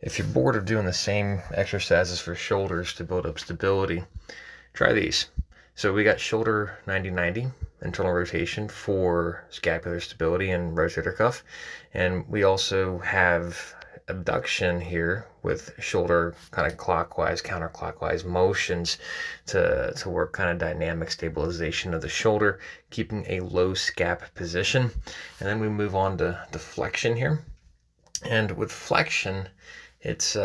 If you're bored of doing the same exercises for shoulders to build up stability, try these. So we got shoulder 90-90, internal rotation for scapular stability and rotator cuff. And we also have abduction here with shoulder kind of clockwise, counterclockwise motions to work kind of dynamic stabilization of the shoulder, keeping a low scap position. And then we move on to flexion here. And with flexion, it's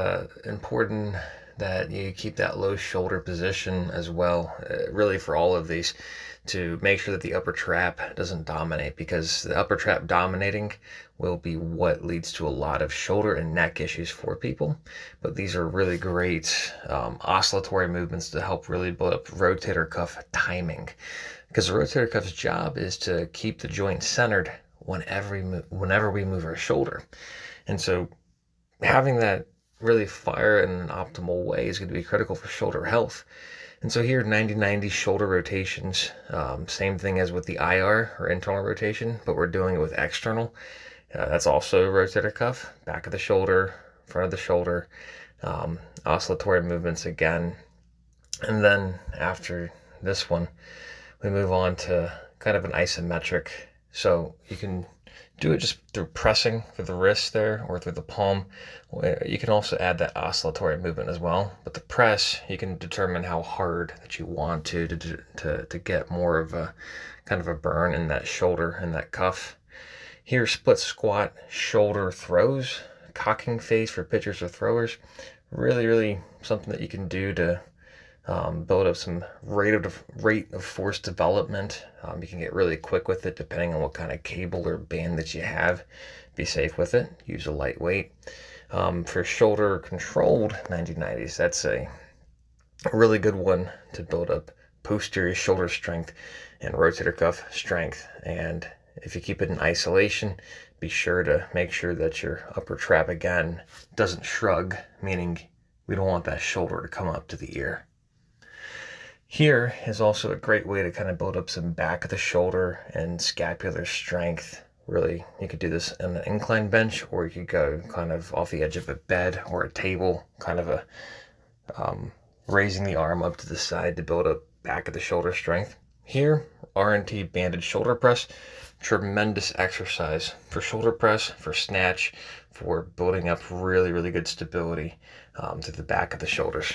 important that you keep that low shoulder position as well, really for all of these, to make sure that the upper trap doesn't dominate, because the upper trap dominating will be what leads to a lot of shoulder and neck issues for people. But these are really great oscillatory movements to help really build up rotator cuff timing, because the rotator cuff's job is to keep the joint centered whenever we move our shoulder. And so having that really fire in an optimal way is going to be critical for shoulder health. And so here, 90-90 shoulder rotations, same thing as with the IR or internal rotation, but we're doing it with external. That's also rotator cuff, back of the shoulder, front of the shoulder, oscillatory movements again. And then after this one, we move on to kind of an isometric. So you can do it just through pressing through the wrist there or through the palm. You can also add that oscillatory movement as well. But the press, you can determine how hard that you want to get more of a kind of a burn in that shoulder and that cuff. Here, split squat, shoulder throws, cocking phase for pitchers or throwers. Really something that you can do to build up some rate of force development. You can get really quick with it depending on what kind of cable or band that you have. Be safe with it. Use a lightweight. For shoulder controlled 90-90s, that's a really good one to build up posterior shoulder strength and rotator cuff strength. And if you keep it in isolation, be sure to make sure that your upper trap again doesn't shrug, meaning we don't want that shoulder to come up to the ear. Here is also a great way to kind of build up some back of the shoulder and scapular strength. Really, you could do this in an incline bench, or you could go kind of off the edge of a bed or a table, kind of a raising the arm up to the side to build up back of the shoulder strength. Here, R&T banded shoulder press, tremendous exercise for shoulder press, for snatch, for building up really good stability to the back of the shoulders.